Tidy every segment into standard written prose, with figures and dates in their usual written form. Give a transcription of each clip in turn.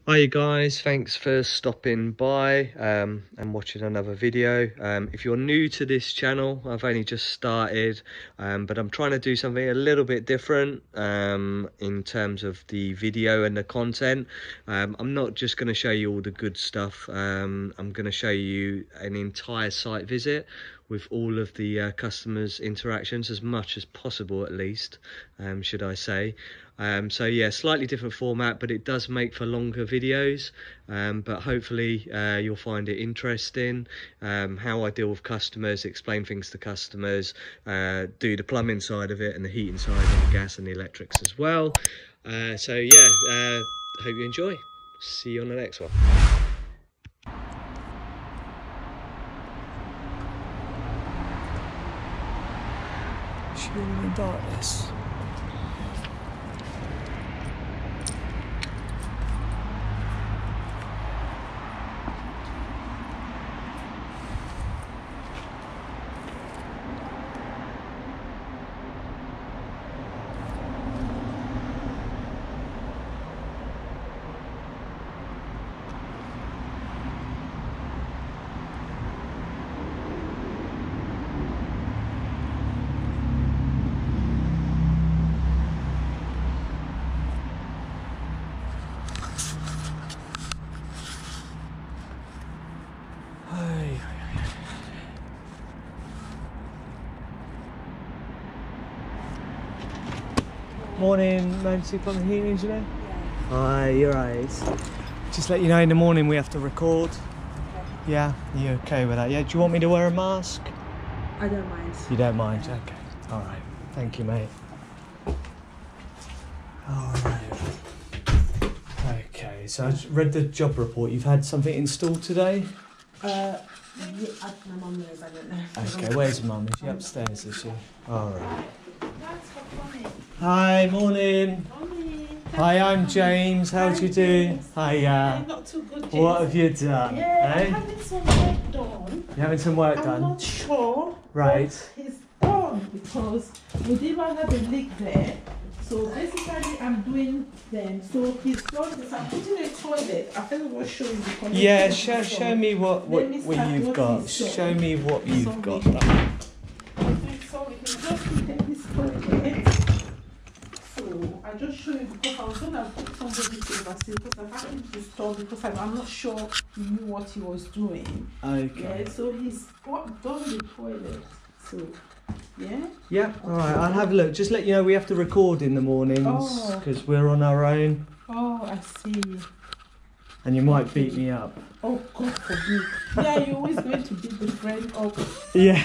Hi you guys, thanks for stopping by and watching another video. If you're new to this channel, I've only just started, but I'm trying to do something a little bit different in terms of the video and the content. I'm not just going to show you all the good stuff. I'm going to show you an entire site visit with all of the customers' interactions, as much as possible at least, should I say. So yeah, slightly different format, but it does make for longer videos, but hopefully you'll find it interesting. How I deal with customers, explain things to customers, do the plumbing side of it and the heating side and the gas and the electrics as well. So yeah, hope you enjoy. See you on the next one. Should be in the darkness. Morning, emergency plumbing heating engineer. Hi, you're right. Just let you know, in the morning we have to record. Okay. Yeah, you okay with that? Yeah. Do you want me to wear a mask? I don't mind. You don't mind? Okay. All right. Thank you, mate. All right. Okay. So I just read the job report. You've had something installed today. Yeah, my mum knows. I don't know. Okay. Where's mum? Is she upstairs? Is she? All right. That's funny. Hi, morning. Morning. Hi, I'm James. How do you do? Hiya. Not too good, James. What have you done? Yeah, Eh? I'm having some work done. You're having some work I'm done? not sure. Right. It's done because we didn't have a leak there. So basically, I'm doing them. So he's done this. I'm putting a toilet. I think I will show you the connection. Yeah, show me what you've got. Show me what you've got. So we can just take this toilet. So I just show you because I was gonna put somebody to oversee because I haven't installed because I'm not sure he knew what he was doing. Okay. Yeah, so he's done the toilet. So yeah. Yeah. All right. I'll have a look. Just let you know we have to record in the mornings because we're on our own. Oh, I see. And you might beat me up. Oh, God forbid. Yeah, you're always going to be the friend of. Yeah.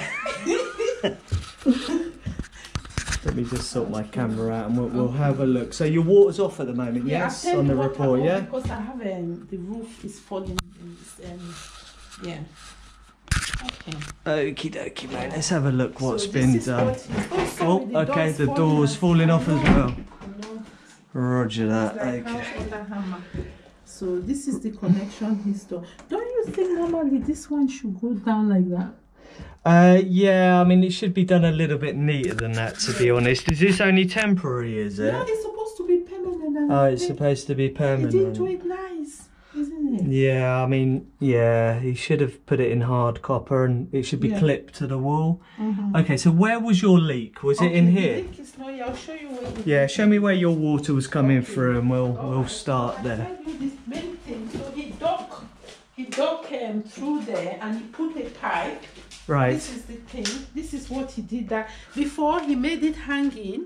Let me just sort my camera out and we'll have a look. So your water's off at the moment, yes? On the report, yeah? Because I have the roof is falling. Yeah. Okay. Okie dokie, mate. Let's have a look what's So been done. Oh, okay, the door's falling off as well. No, Roger that. like Okay. house under hammer. So this is the connection he's done. Don't you think normally this one should go down like that? Yeah, I mean, it should be done a little bit neater than that, to be honest. Is this only temporary, is it? No, it's supposed to be permanent. Oh, it's supposed to be He permanent. didn't do it nice, isn't it? Yeah, I mean, yeah, he should have put it in hard copper and it should be clipped to the wall. Okay, so where was your leak? Was it in here? The leak is not here. I'll show you where Yeah, show me where your water was coming through and we'll start there. I'll tell you this main thing. So he dug through there and he put a pipe. Right. This is the thing. This is what he did. That before he made it hanging.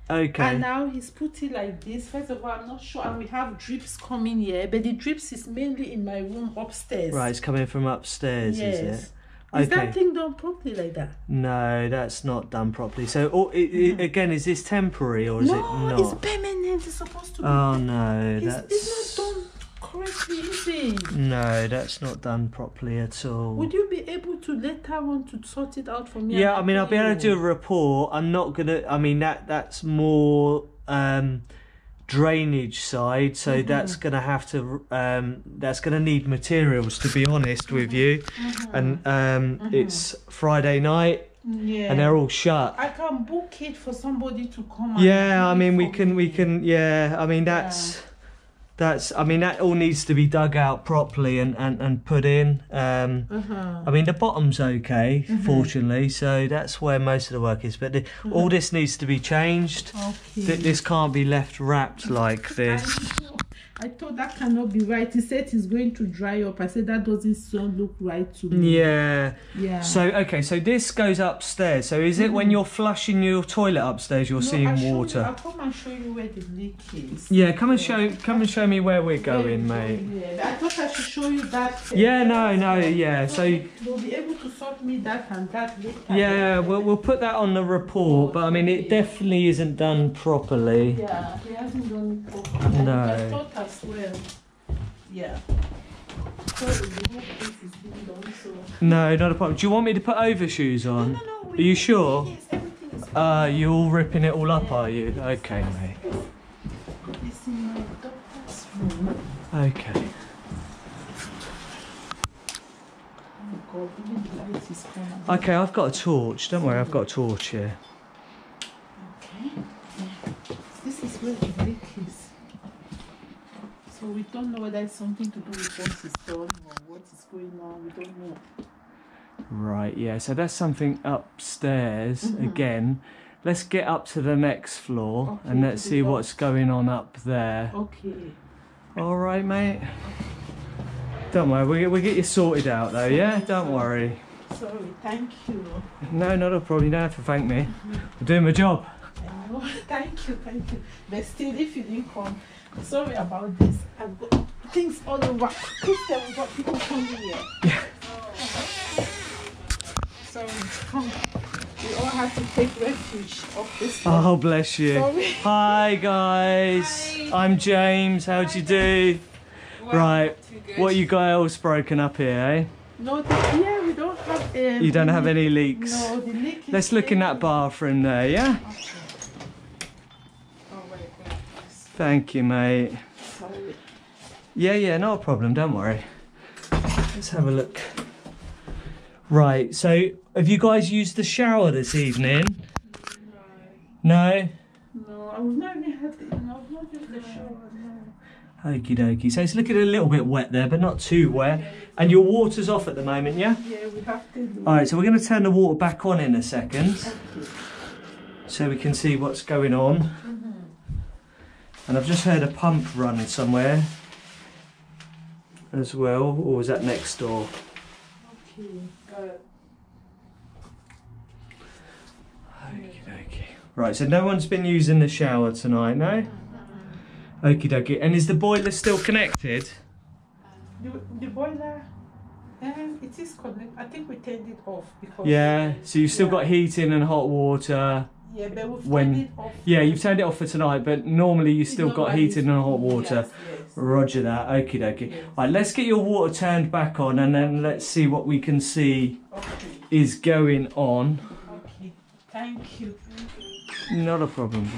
Okay. And now he's put it like this. First of all, I'm not sure. And we have drips coming here, but the drips is mainly in my room upstairs. Right, it's coming from upstairs, yes. is it? Is that thing done properly like that? No, that's not done properly. So, again, is this temporary or is it not? No, it's permanent. It's supposed to be. Oh no, It's not done correctly, is it? No, that's not done properly at all. Would you be able to later on to sort it out for me? Yeah, I mean, I'll be able to do a report. I'm not gonna. I mean, that's more drainage side, so that's gonna have to. That's gonna need materials, to be honest with you. And it's Friday night. Yeah. And they're all shut. I can book it for somebody to come. Yeah, I mean, we can. Yeah, I mean, that's. I mean, that all needs to be dug out properly and put in. I mean, the bottom's okay, fortunately, so that's where most of the work is. But all this needs to be changed. Okay. This can't be left wrapped like this. I thought that cannot be right. He said he's going to dry up. I said that doesn't look right to me. Yeah. Yeah. So, okay, so this goes upstairs. So is it when you're flushing your toilet upstairs, you're seeing water? I'll come and show you where the leak is. Yeah, come and show me where we're going, mate. Yeah. I thought I should show you that. Yeah, no, yeah. So they'll be able to sort me that and that later. yeah, we'll put that on the report, but I mean, it definitely isn't done properly. Yeah, he hasn't done it properly. No. I thought as well. Yeah. So the whole place is being done, so. No, not a problem. Do you want me to put overshoes on? No. Are you sure? Yes, everything is fine. You're all ripping it all up, are you? Okay, mate. It's in my doctor's room. Okay. Oh God, even the light is gone. Okay, I've got a torch. Don't worry, I've got a torch here. Okay. Yeah. This is where the leak is. So we don't know whether it's something to do with what is done or what is going on. We don't know. Right, yeah, so that's something upstairs again. Let's get up to the next floor and let's see what's going on up there. Okay. All right, mate. Don't worry, we'll get you sorted out though, yeah? Don't worry. Sorry, thank you. No, not a problem. You don't have to thank me. I'm doing my job. I know. Thank you. But still, if you didn't come, sorry about this. I've got things all over. Kristen, we've got people coming here. Yeah. Sorry, come. We all have to take refuge of this one. Oh, bless you. Sorry. Hi, guys. Hi. I'm James. How'd you do? Right. What you got else broken up here, eh? No, we don't have. You don't have any leaks? No, the leak is. Let's look in that bathroom there, yeah? Okay. Oh, wait. Thank you, mate. Sorry. Yeah, no problem. Don't worry. Let's have a look. Right, so have you guys used the shower this evening? No? No, I was not even had the. No, I've not used the shower. No. Okie dokie. So it's looking a little bit wet there, but not too wet. And your water's off at the moment, yeah? Yeah, we have to do. Alright, so we're going to turn the water back on in a second. Okay. So we can see what's going on. And I've just heard a pump run somewhere as well. Or was that next door? Okay. Okie dokie. Right, so no one's been using the shower tonight, no? Okie dokie. And is the boiler still connected? The boiler, it is connected. I think we turned it off because. Yeah, so you've still got heating and hot water. Yeah, but we've turned it off. Yeah, you've turned it off for tonight, but normally you've still got heating and hot water. Yes. Roger that. Okie dokie. Yes. Right, let's get your water turned back on and then let's see what we can see Okay. is going on. Okay. Thank you. Not a problem.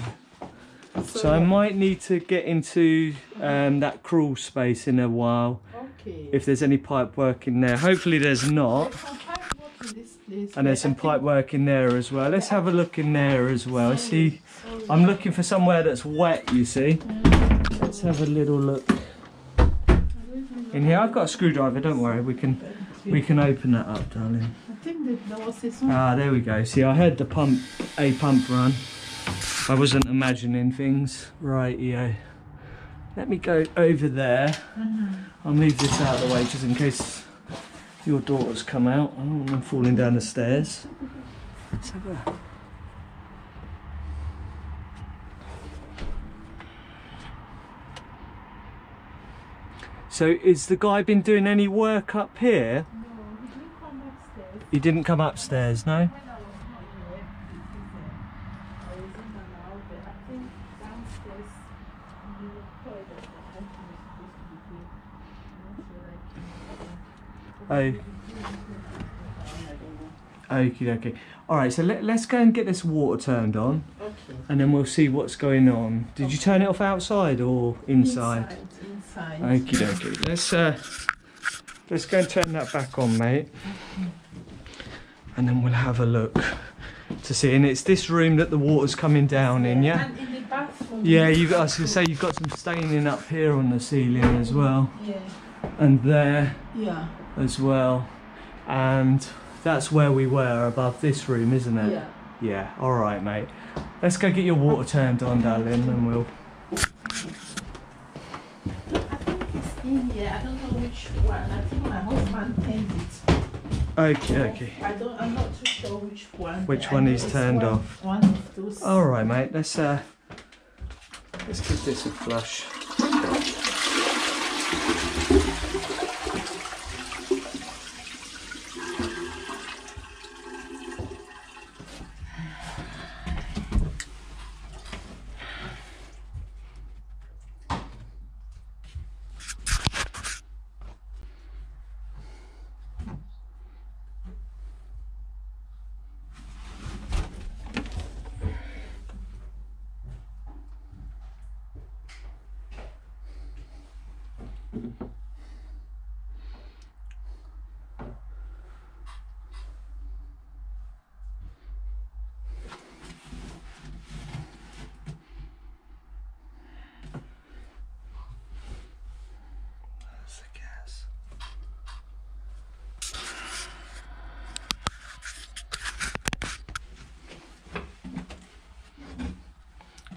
So I might need to get into that crawl space in a while. Okay. If there's any pipe work in there. Hopefully there's not. There's some pipe work in this place. And there's some pipe work in there as well. Let's have a look in there as well. See, I'm looking for somewhere that's wet, you see. Let's have a little look in here. I've got a screwdriver, don't worry. We can open that up, darling. I think that there was this one. Ah, there we go. See, I heard the pump run. I wasn't imagining things. Right, yeah. Let me go over there. I'll move this out of the way just in case your daughters come out. I don't want them falling down the stairs. Let's have a... So, is the guy been doing any work up here? No, he didn't come upstairs. He didn't come upstairs, no? When I was not here, I wasn't allowed, but I think downstairs in the toilet, I think it's supposed to be here. Okie dokie. Alright, so let's go and get this water turned on. Okay. And then we'll see what's going on. Did you turn it off outside or inside? Inside. Okie dokie. Let's go and turn that back on, mate. And then we'll have a look to see. And it's this room that the water's coming down in, yeah? And in the bathroom. Yeah, I was going to say you've got some staining up here on the ceiling as well. Yeah. And there. Yeah. As well. And that's where we were, above this room, isn't it? Yeah. Yeah, alright mate. Let's go get your water turned on, darling, and we'll... I think it's in here. I don't know which one. I think my husband turned it. Okay. I'm not too sure which one. Which one he's turned off? One of those. Alright mate, let's give this a flush.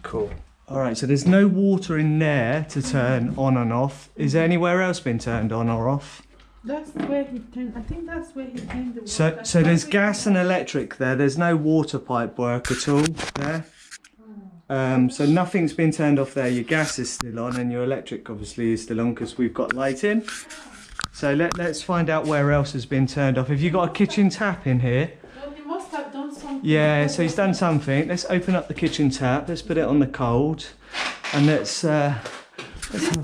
Cool. Alright, so there's no water in there to turn on and off. Is there anywhere else been turned on or off? That's where he turned. I think that's where he turned the water. So there's gas and electric there. There's no water pipe work at all there. So nothing's been turned off there. Your gas is still on and your electric obviously is still on because we've got lighting. So let's find out where else has been turned off. Have you got a kitchen tap in here? He must have done something. Yeah, so he's done something. Let's open up the kitchen tap. Let's put it on the cold, and let's This is a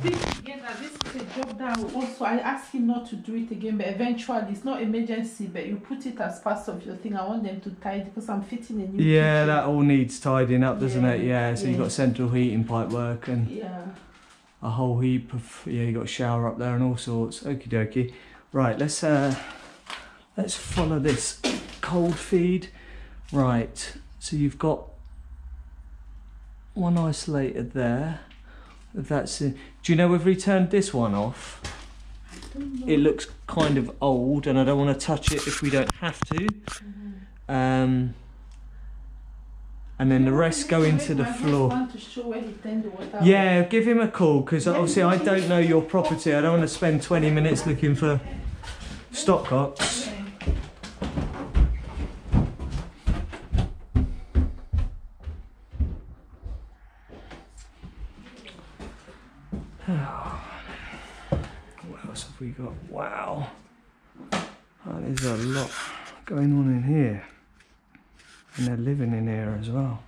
job that also I asked him not to do it again, but eventually it's not emergency, but you put it as part of your thing. I want them to tidy because I'm fitting a new kitchen. that all needs tidying up, doesn't it? Yeah, so you've got central heating pipe work and a whole heap of you got a shower up there and all sorts. Okie dokie. Right, let's follow this cold feed. Right, so you've got one isolated there. That's it. Do you know whether he turned this one off? I don't know. It looks kind of old and I don't want to touch it if we don't have to. And then the rest go into the floor. To show where he turned the water Yeah, give him a call because obviously I don't know your property. I don't want to spend 20 minutes looking for stopcocks. What else have we got? Wow. Oh, there's a lot going on in here. And they're living in here as well.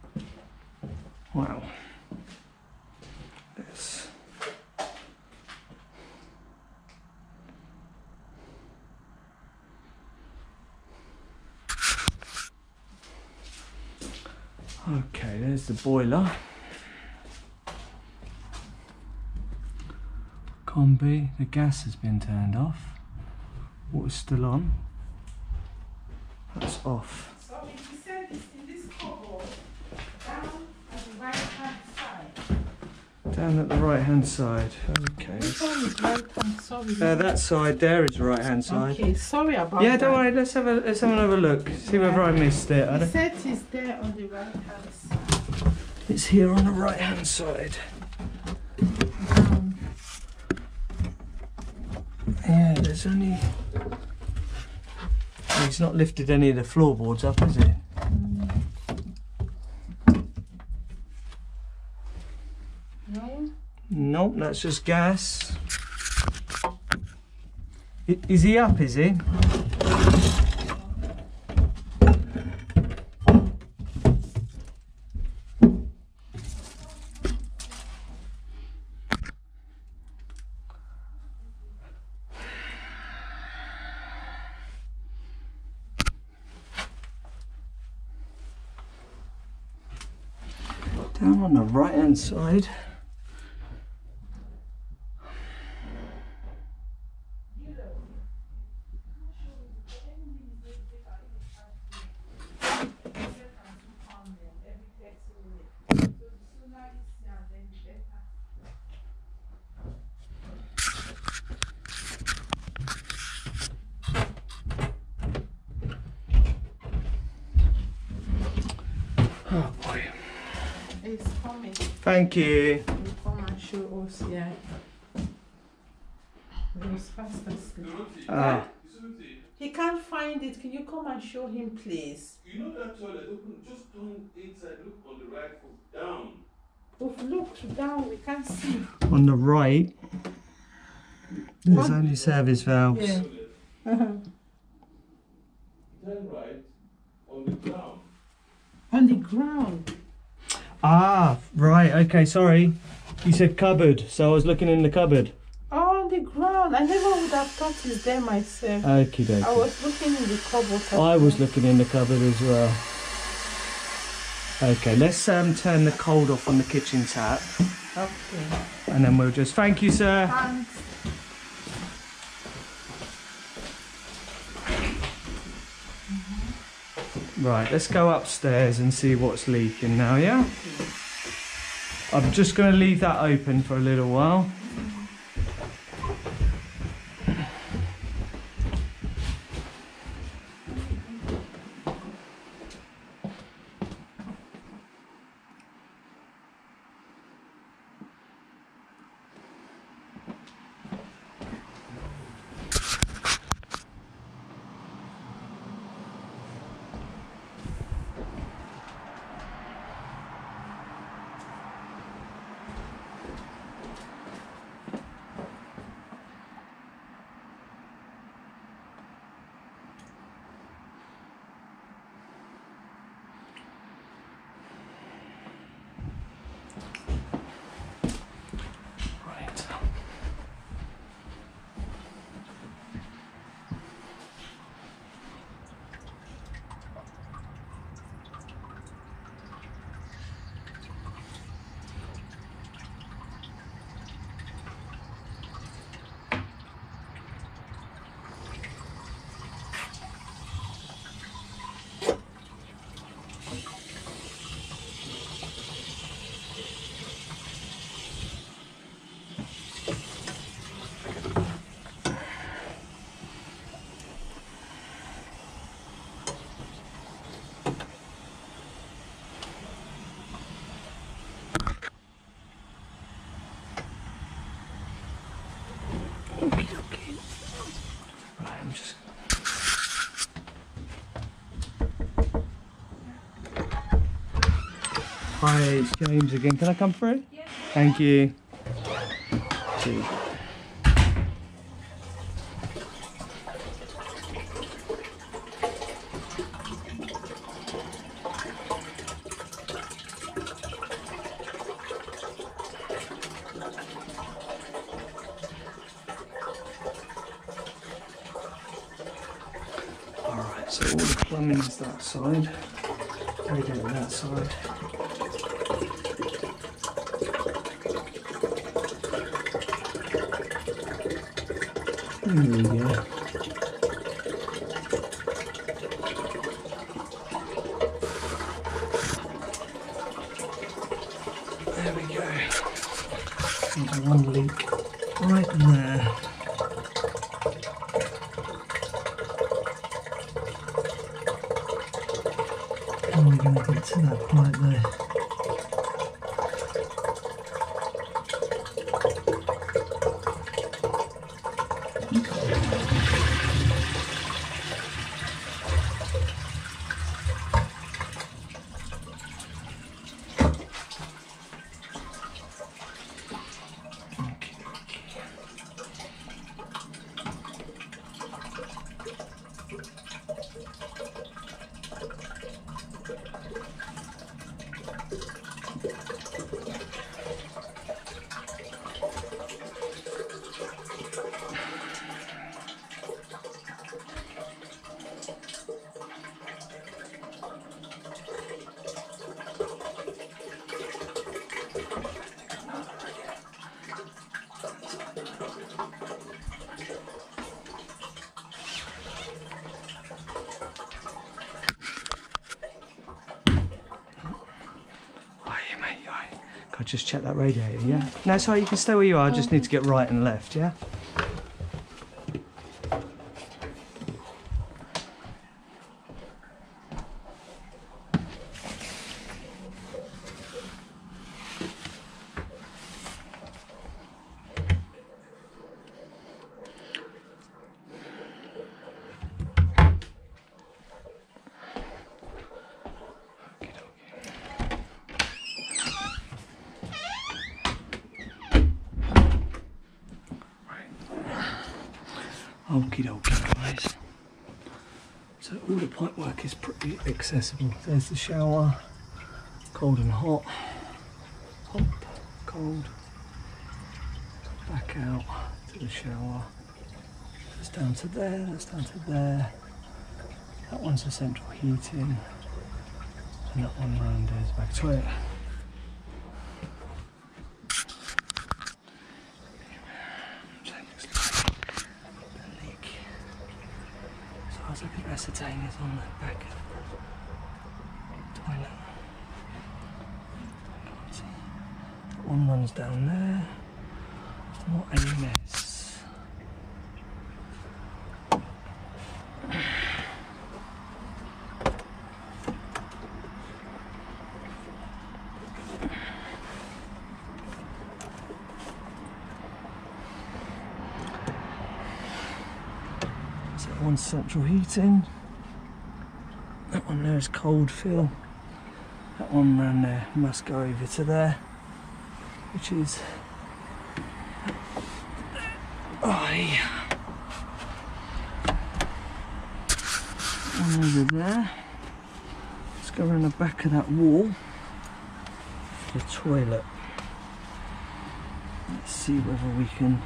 Wow. This. Okay, there's the boiler. Combi, the gas has been turned off. Water's still on. That's off. So he said it's in this cupboard, down at the right hand side. Down at the right hand side. Okay. Which one is right hand? Sorry. That side there is the right hand side. Okay, sorry about Yeah, that. don't worry. Let's have another look. See whether I missed it. He said it's there on the right hand side. It's here on the right hand side. Yeah, there's only. He's not lifted any of the floorboards up, has he? No. Nope, that's just gas. Is he up, is he? Down on the right hand side. Thank you. You come and show us, yeah. It was fast asleep. Ah. He can't find it. Can you come and show him, please? You know that toilet, open, just turn inside, look on the right foot, down. We've looked down, we can't see. On the right, there's only service valves. Yeah. Turn right, on the ground. On the ground. Ah, right, okay, sorry. You said cupboard, so I was looking in the cupboard. Oh, on the ground. I never would have thought it's there myself. Okie dokie. I was looking in the cupboard. I was looking in the cupboard as well. Okay, let's turn the cold off on the kitchen tap. Okay. And then we'll just... Thank you, sir. Thanks. Right, let's go upstairs and see what's leaking now, yeah? I'm just going to leave that open for a little while. Right. Right, I'm just... Hi, it's James again. Can I come through? Yeah. Thank you. Gee. Alright, so all the plumbing is that side. We do that side. There we go. There we go. There's one leak right there. How are we going to get to that pipe there? I'll just check that radiator, yeah? No, sorry, you can stay where you are. I just need to get right and left, yeah? Okie dokie, guys. So all the pipe work is pretty accessible. There's the shower, cold and hot, hot, cold, back out to the shower. That's down to there, that's down to there. That one's the central heating, and that one round there is back to it. I can ascertain is on that back toilet. That one runs down there. What a mess. That one's central heating, that one there is cold fill, that one round there must go over to there, which is one over there. Let's go around the back of that wall, the toilet. Let's see whether we can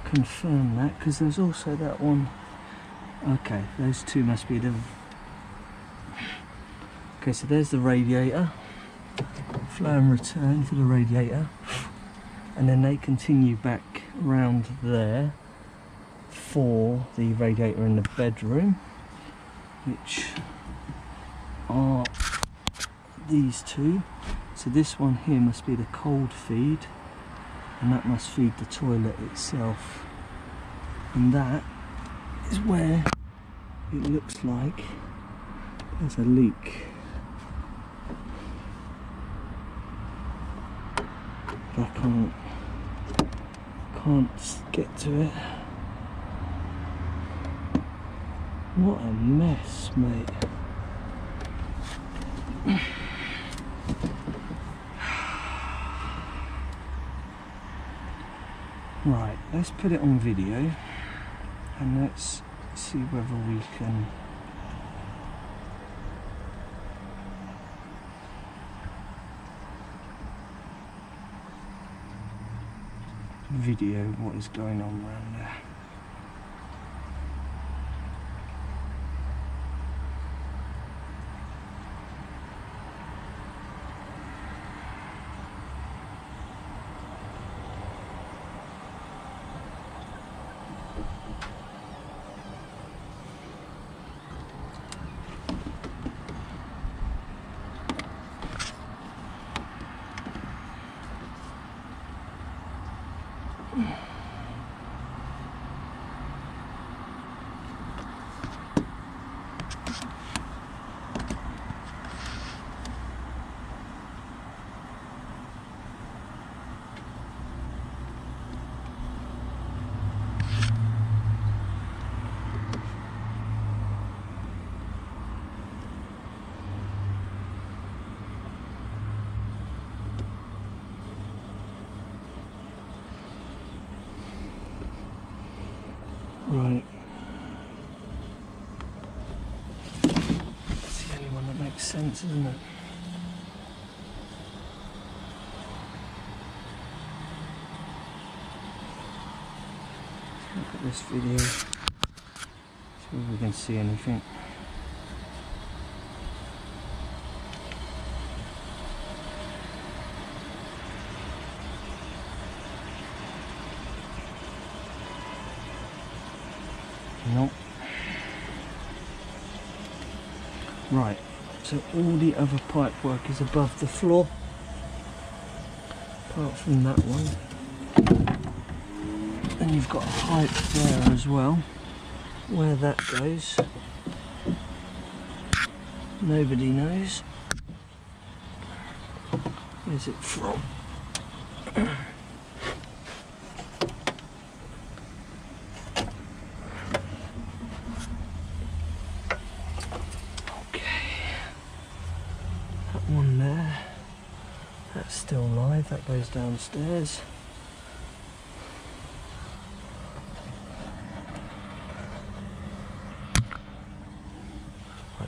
confirm that, because there's also that one. Okay, those two must be the... Okay, so there's the radiator, flow and return for the radiator, and then they continue back around there for the radiator in the bedroom, which are these two. So this one here must be the cold feed, and that must feed the toilet itself, and that is where it looks like there's a leak. But I can't get to it. What a mess, mate. Right, let's put it on video and let's see whether we can video what is going on around there. Right. It's the only one that makes sense, isn't it? Let's look at this video. See if we can see anything. Nope. Right, so all the other pipe work is above the floor, apart from that one. Then you've got a pipe there as well. Where that goes, nobody knows. Where's it from? One there, that's still live, that goes downstairs.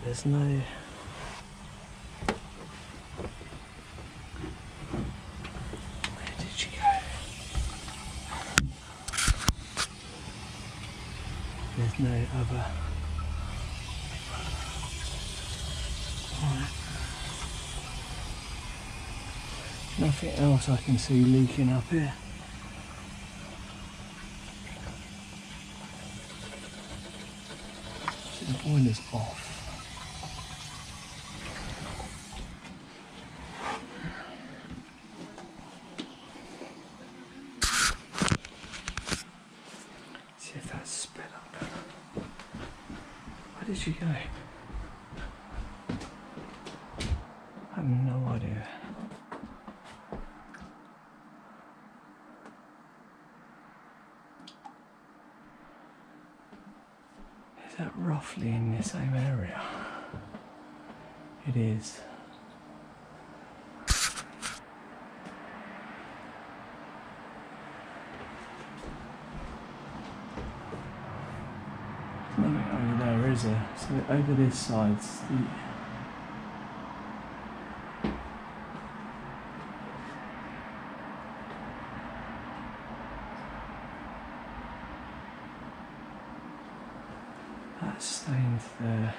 there's no... Where did she go? There's no other... Right. Nothing else I can see leaking up here. So the boiler's off. See if that's sped up. Where did she go? I have no idea. Is that roughly in the same area? It is. Nothing over there, is there? So over this side's the... That's stained there.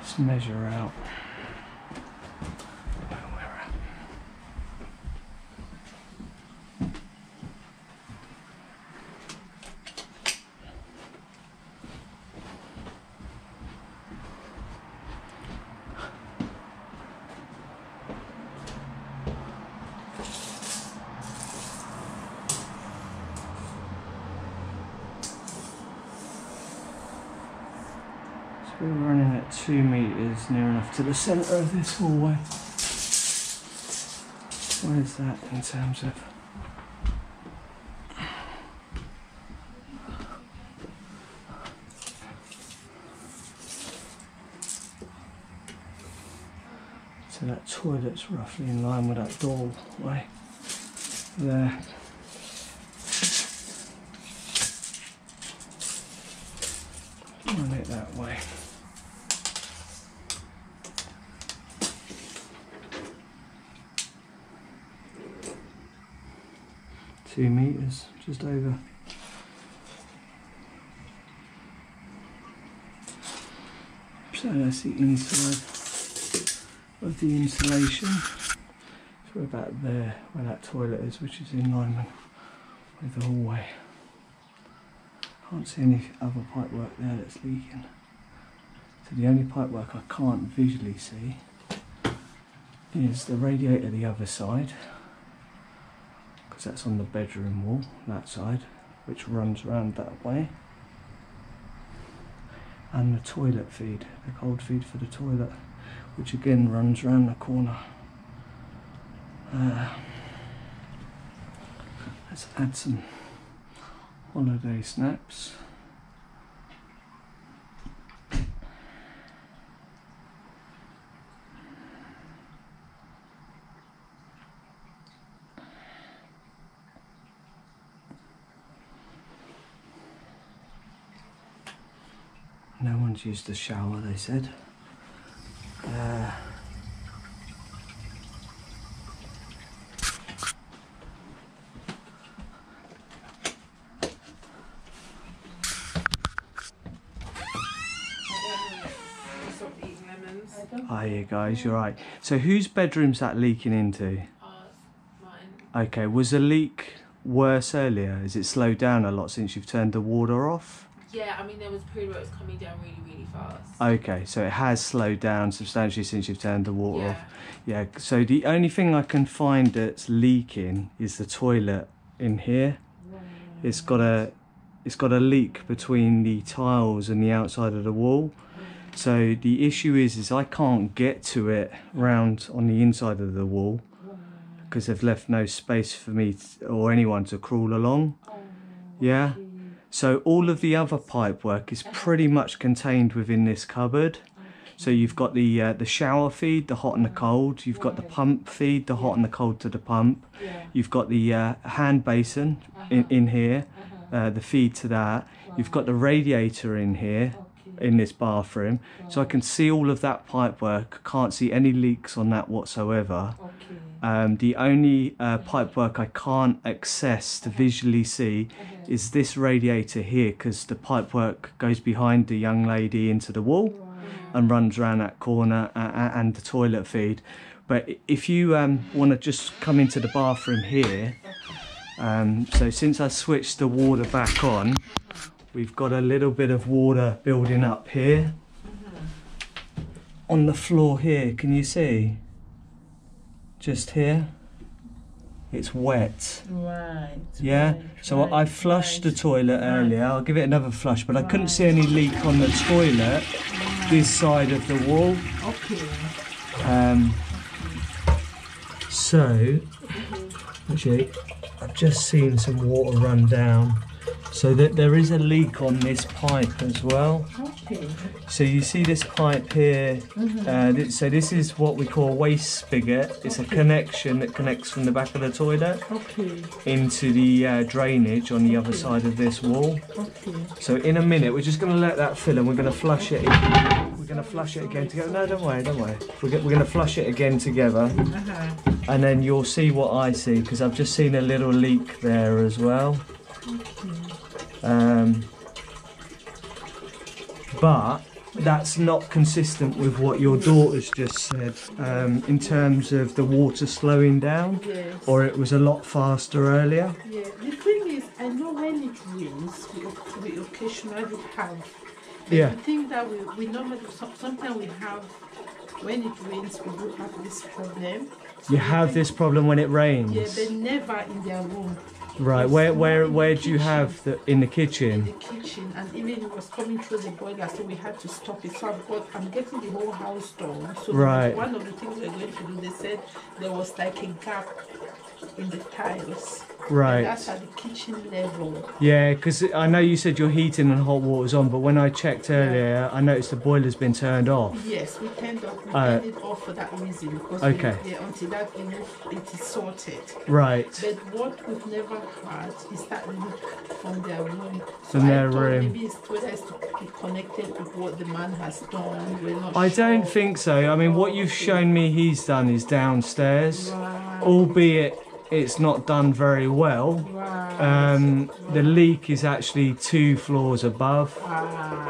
Just measure out where we're at. We're running at 2 meters, near enough to the centre of this hallway. Where's that in terms of... So that toilet's roughly in line with that doorway there. Run it that way. Two meters, just over. So that's the inside of the insulation. So we're about there where that toilet is, which is in line with the hallway. Can't see any other pipework there that's leaking. So the only pipework I can't visually see is the radiator the other side, because that's on the bedroom wall, that side, which runs round that way, and the toilet feed, the cold feed for the toilet, which again runs round the corner. Let's add some holiday snaps. No one's used the shower, they said. Oh yeah guys, you're right. So whose bedroom's that leaking into? Mine. Okay, was the leak worse earlier? Is it slowed down a lot since you've turned the water off? Yeah, I mean there was a period where it was coming down really fast. Okay, so it has slowed down substantially since you've turned the water Yeah. off. Yeah, so the only thing I can find that's leaking is the toilet in here. It's got a leak between the tiles and the outside of the wall. So the issue is I can't get to it round on the inside of the wall because they've left no space for me or anyone to crawl along. Yeah. So all of the other pipe work is pretty much contained within this cupboard. So you've got the shower feed, the hot and the cold. You've got the pump feed, the hot and the cold to the pump. You've got the hand basin in here, the feed to that. You've got the radiator in here, in this bathroom. So I can see all of that pipe work. Can't see any leaks on that whatsoever. The only pipe work I can't access to visually see is this radiator here, because the pipe work goes behind the young lady into the wall and runs around that corner, and the toilet feed. But if you want to just come into the bathroom here, so since I switched the water back on, we've got a little bit of water building up here on the floor here. Can you see? Just here, it's wet. Right. Yeah. Right, So right, I flushed the toilet earlier. I'll give it another flush, but I couldn't see any leak on the toilet this side of the wall. Okay. So actually, I've just seen some water run down, so that there is a leak on this pipe as well. Okay. So you see this pipe here, so this is what we call a waste spigot. It's a connection that connects from the back of the toilet into the drainage on the other side of this wall. So in a minute we're just going to let that fill and we're going to flush it. We're going to flush it again together. No, don't worry, don't worry. We're going to flush it again together, and then you'll see what I see, because I've just seen a little leak there as well. But that's not consistent with what your daughter's just said, in terms of the water slowing down, or it was a lot faster earlier. Yeah, the thing is, I know when it rains, we occasionally have. Yeah. The thing that we normally, sometimes we have, when it rains, we do have this problem. You have this problem when it rains? Yeah, but never in their room. Right, where do you have in the kitchen? In the kitchen, and even it was coming through the boiler, so we had to stop it. So I'm getting the whole house done. So right. One of the things we're going to do, they said there was like a gap in the tiles. Right. And that's at the kitchen level. Yeah, because I know you said your heating and hot water's on, but when I checked earlier, I noticed the boiler's been turned off. Yes, we turned it off for that reason, because until that it is sorted. Right. But what we've never had is that leak from their room. So from I their thought room. maybe whether it's to be connected with what the man has done. We're not I sure. don't think so. I mean, what you've shown me he's done is downstairs, albeit it's not done very well. The leak is actually 2 floors above.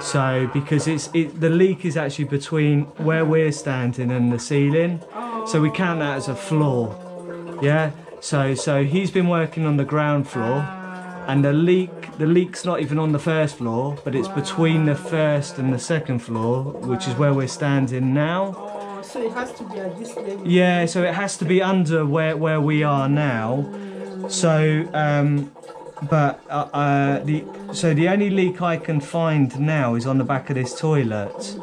So because the leak is actually between where we're standing and the ceiling, so we count that as a floor. Yeah. So he's been working on the ground floor, and the leak's not even on the first floor, but it's between the first and the second floor, which is where we're standing now. So it has to be at this level. Yeah, so it has to be under where we are now. So, the only leak I can find now is on the back of this toilet.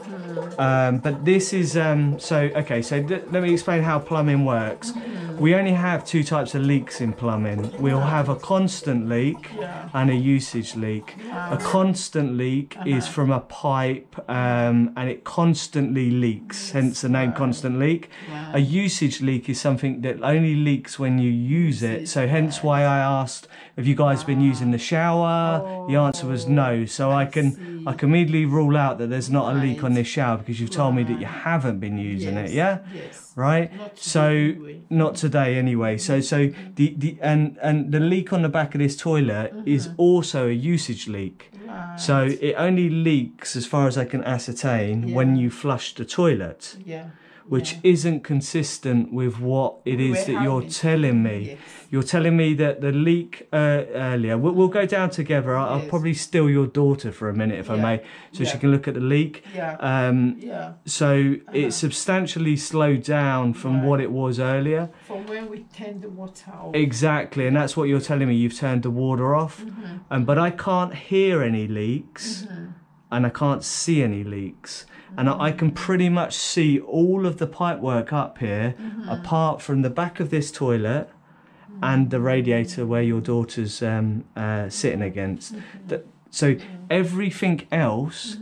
But this is let me explain how plumbing works. We only have 2 types of leaks in plumbing. We'll have a constant leak and a usage leak. A constant leak is from a pipe, and it constantly leaks, hence the name constant leak. A usage leak is something that only leaks when you use it, so hence why I asked, have you guys been using the shower? The answer was no, so I can immediately rule out that there's not a leak on this shower, because you've told me that you haven't been using it, yeah? Yes. Right? Not today anyway. So the leak on the back of this toilet is also a usage leak. So it only leaks, as far as I can ascertain, when you flush the toilet. Which isn't consistent with what it is that you're telling me. You're telling me that the leak earlier, we'll go down together. I'll probably steal your daughter for a minute, if I may, so she can look at the leak. So it's substantially slowed down from what it was earlier. From when we turned the water off. Exactly, and that's what you're telling me. You've turned the water off, but I can't hear any leaks, and I can't see any leaks. And I can pretty much see all of the pipework up here, apart from the back of this toilet and the radiator where your daughter's sitting against. So everything else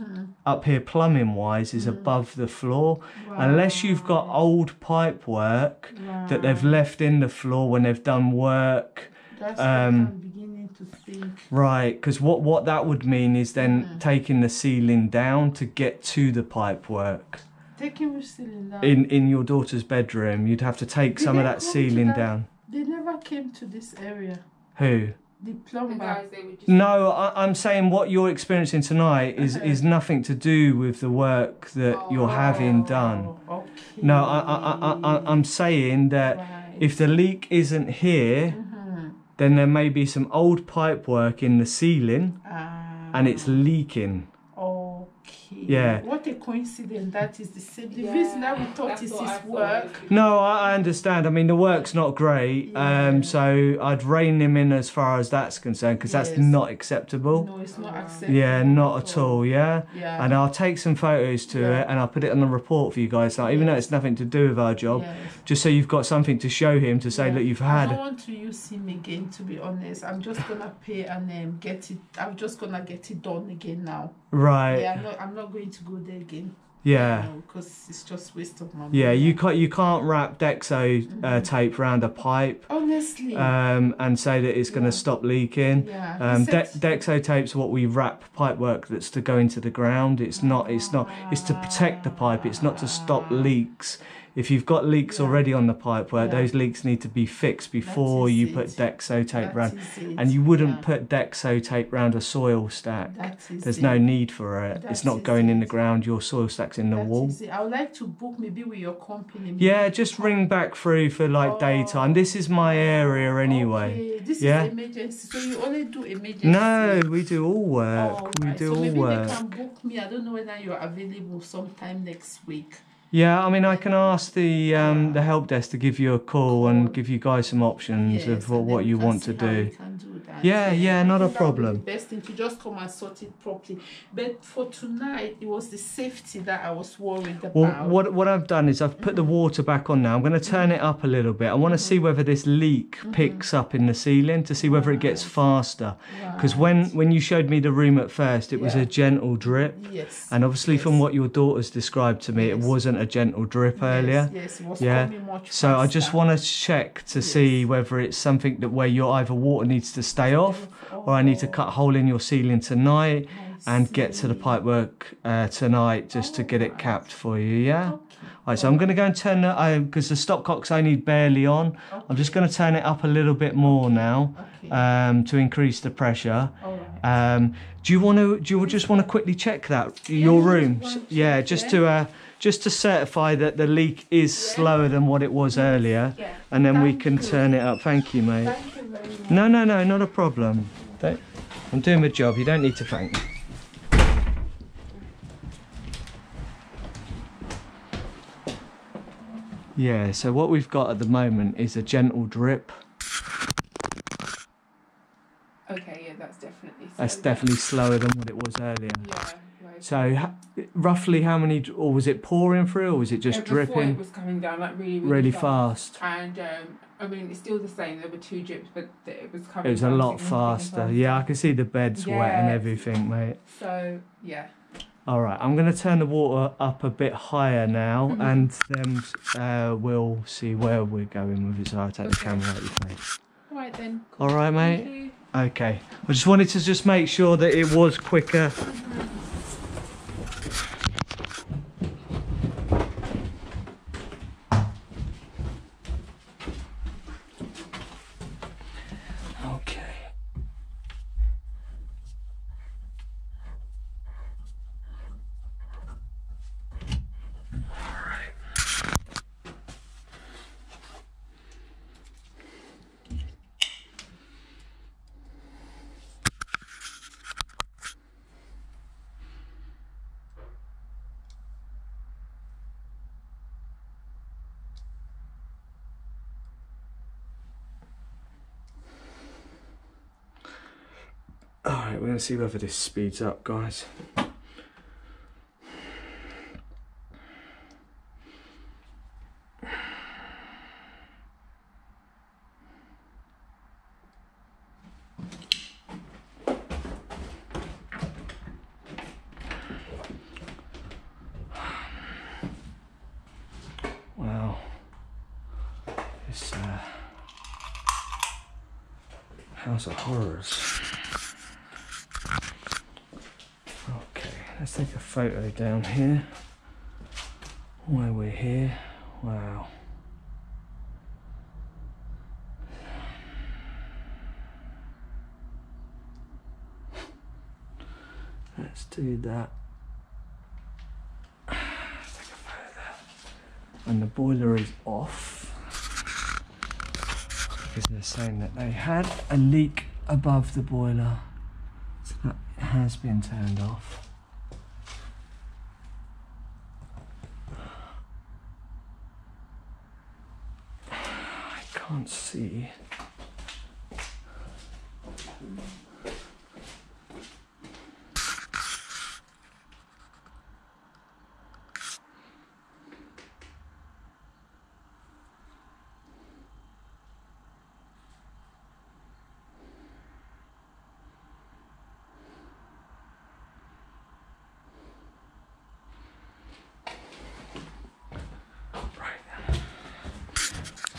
up here plumbing wise is above the floor, unless you've got old pipe work that they've left in the floor when they've done work. That's what I'm beginning to think. Right, because what that would mean is then taking the ceiling down to get to the pipe work. Taking the ceiling down? In your daughter's bedroom, you'd have to take some of that ceiling down. They never came to this area. Who? The plumber. No, I'm saying what you're experiencing tonight is nothing to do with the work that you're having done. Okay. No, I'm saying that if the leak isn't here, then there may be some old pipe work in the ceiling and it's leaking. Okay. Yeah. What a coincidence. That is the same. The reason that we thought is his work. No, I understand. I mean, the work's not great. So I'd rein him in as far as that's concerned, because that's not acceptable. No, it's not acceptable. Yeah, not at all. Yeah. Yeah. And I'll take some photos to it and I'll put it on the report for you guys. Like, even though it's nothing to do with our job, just so you've got something to show him to say, look, you've had. I don't want to use him again, to be honest. I'm just gonna pay and get it. I'm just gonna get it done again now. Right. Yeah, I'm not going to go there again. Yeah. Because it's just waste of money. Yeah, you can't wrap Dexo tape around a pipe. Honestly. And say that it's going to stop leaking. Yeah. Dexo tape's what we wrap pipe work that's to go into the ground. It's not. It's to protect the pipe. It's not to stop leaks. If you've got leaks already on the pipework, those leaks need to be fixed before you put Dexo tape round. And you wouldn't put Dexo tape round a soil stack. There's no need for it. It's not going in the ground. Your soil stack's in the wall. I would like to book maybe with your company. Yeah, just ring back through for like daytime. This is my area anyway. Okay. This is emergency. So you only do emergency? No, we do all work. We do all work. They can book me. I don't know whether you're available sometime next week. Yeah, I mean, I can ask the help desk to give you a call and give you guys some options of what you want to do. Yeah, not a problem. The best thing to just come and sort it properly. But for tonight, it was the safety that I was worried about. Well, what I've done is I've put the water back on now. I'm going to turn it up a little bit. I want to see whether this leak picks up in the ceiling, to see whether it gets faster. Because when you showed me the room at first, it was a gentle drip. Yes. And obviously from what your daughter's described to me, it wasn't a gentle drip earlier. Yes, it was coming much so faster. I just want to check to see whether it's something that where your either water needs to stay off, or I need to cut a hole in your ceiling tonight and get to the pipework tonight just to get it capped for you. Yeah. Alright, so I'm going to go and turn it, because the stopcock's only barely on. I'm just going to turn it up a little bit more now to increase the pressure. Do you just want to quickly check that your room? Yeah, just to certify that the leak is slower than what it was earlier, and then we can turn it up. Thank you, mate. Thank you very much. No, not a problem. I'm doing my job. You don't need to thank me. Yeah, so what we've got at the moment is a gentle drip. Okay, yeah, that's definitely slower. That's definitely slower than what it was earlier. Yeah. Right. So roughly how many, or was it pouring through, or was it just before dripping? It was coming down like really fast. And I mean, it's still the same. There were 2 drips, but it was coming. It was a down lot significantly faster. Yeah, I can see the bed's wet and everything, mate. So yeah. All right, I'm going to turn the water up a bit higher now, and then we'll see where we're going with it. So I'll take the camera out your face. All right then. All right, Thank mate. you. Okay. I just wanted to just make sure that it was quicker. Okay. Alright, we're going to see whether this speeds up, guys. this House of Horrors. Okay, let's take a photo down here while we're here. Wow. Let's do that. Take a photo of that. And the boiler is off because they're saying that they had a leak above the boiler, so that has been turned off. I can't see.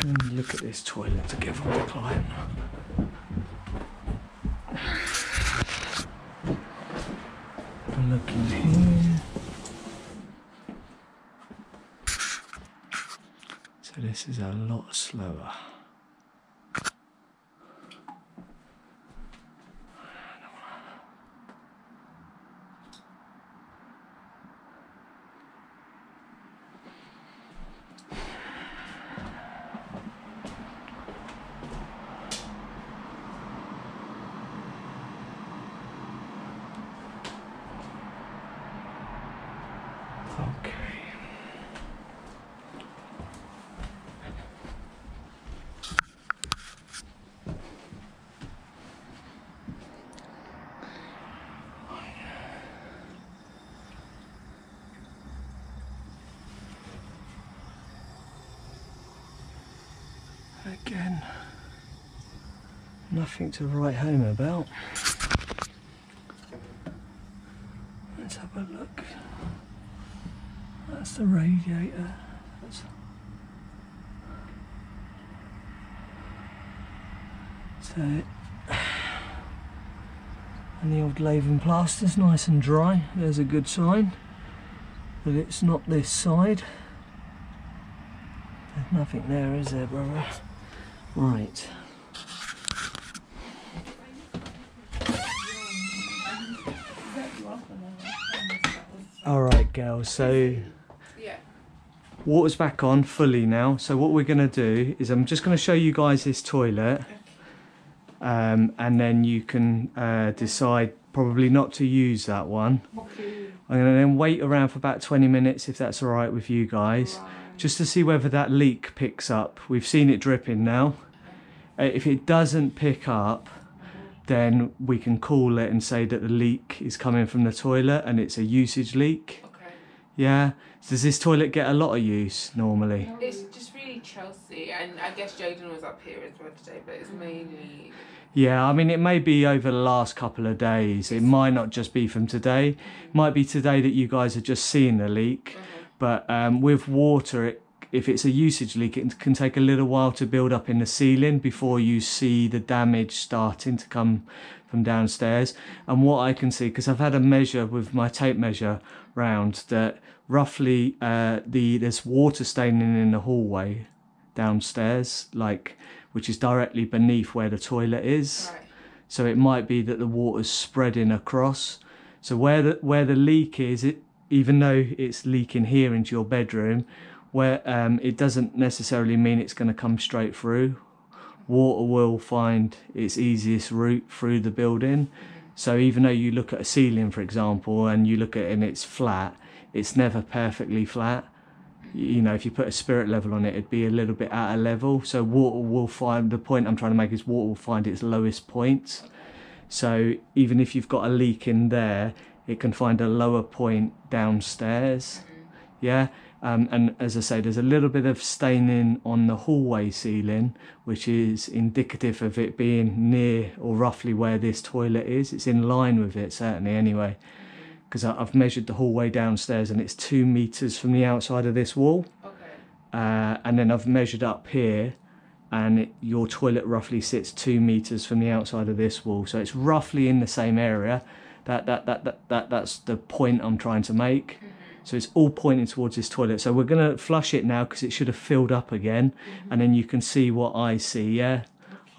And look at this toilet together with the client. Have a look in here. So this is a lot slower. Okay. Again, nothing to write home about. Let's have a look. That's the radiator. So, and the old lathing plaster's nice and dry. There's a good sign that it's not this side. There's nothing there, is there, brother? Right. Alright, girls, so water's back on fully now. So what we're going to do is I'm just going to show you guys this toilet, and then you can decide probably not to use that one. I'm going to then wait around for about 20 minutes if that's alright with you guys, just to see whether that leak picks up. We've seen it dripping now. If it doesn't pick up, then we can call it and say that the leak is coming from the toilet and it's a usage leak. Okay. Yeah. Does this toilet get a lot of use normally? It's just really Chelsea, and I guess Jaden was up here as well today, but it's mainly... Yeah, I mean, it may be over the last couple of days. It might not just be from today. It might be today that you guys are just seeing the leak. But with water, if it's a usage leak, it can take a little while to build up in the ceiling before you see the damage starting to come from downstairs. And what I can see, because I've had a measure with my tape measure round, that roughly there's water staining in the hallway downstairs, which is directly beneath where the toilet is. Right. So it might be that the water's spreading across. So where the leak is, even though it's leaking here into your bedroom, where it doesn't necessarily mean it's going to come straight through. Water will find its easiest route through the building. So even though you look at a ceiling, for example, and you look at it and it's flat, it's never perfectly flat. You know, if you put a spirit level on it, it'd be a little bit out of level. So water will find, the point I'm trying to make is water will find its lowest point. So even if you've got a leak in there, it can find a lower point downstairs. Yeah. And as I say, there's a little bit of staining on the hallway ceiling, which is indicative of it being near or roughly where this toilet is. It's in line with it, certainly, anyway, because I've measured the hallway downstairs and it's 2 meters from the outside of this wall. Okay. And then I've measured up here and your toilet roughly sits 2 meters from the outside of this wall, so it's roughly in the same area. That's the point I'm trying to make. So it's all pointing towards this toilet. So we're gonna flush it now because it should have filled up again, and then you can see what I see. Yeah.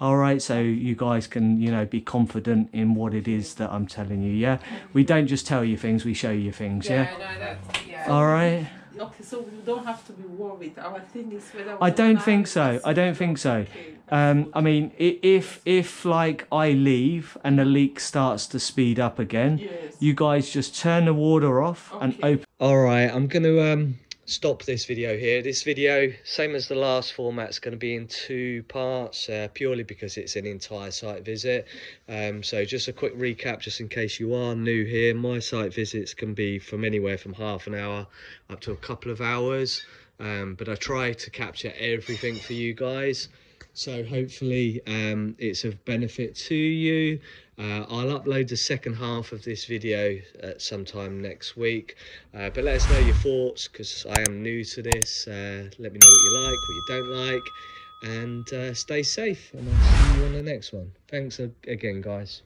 All right, so you guys can, you know, be confident in what it is that I'm telling you. Yeah, we don't just tell you things, we show you things. Yeah. No, that's, yeah. All right. Okay, so we don't have to be worried. Our thing is whether I don't think so. I don't think so. I mean, if like I leave and the leak starts to speed up again, Yes. you guys just turn the water off and open. All right, I'm going to stop this video here. This video, same as the last format, is going to be in 2 parts, purely because it's an entire site visit. So just a quick recap, just in case you are new here. My site visits can be from anywhere from half an hour up to a couple of hours, but I try to capture everything for you guys. So hopefully it's of benefit to you. I'll upload the second half of this video at sometime next week, but let us know your thoughts, because I am new to this. Let me know what you like, what you don't like, and stay safe, and I'll see you on the next one. Thanks again, guys.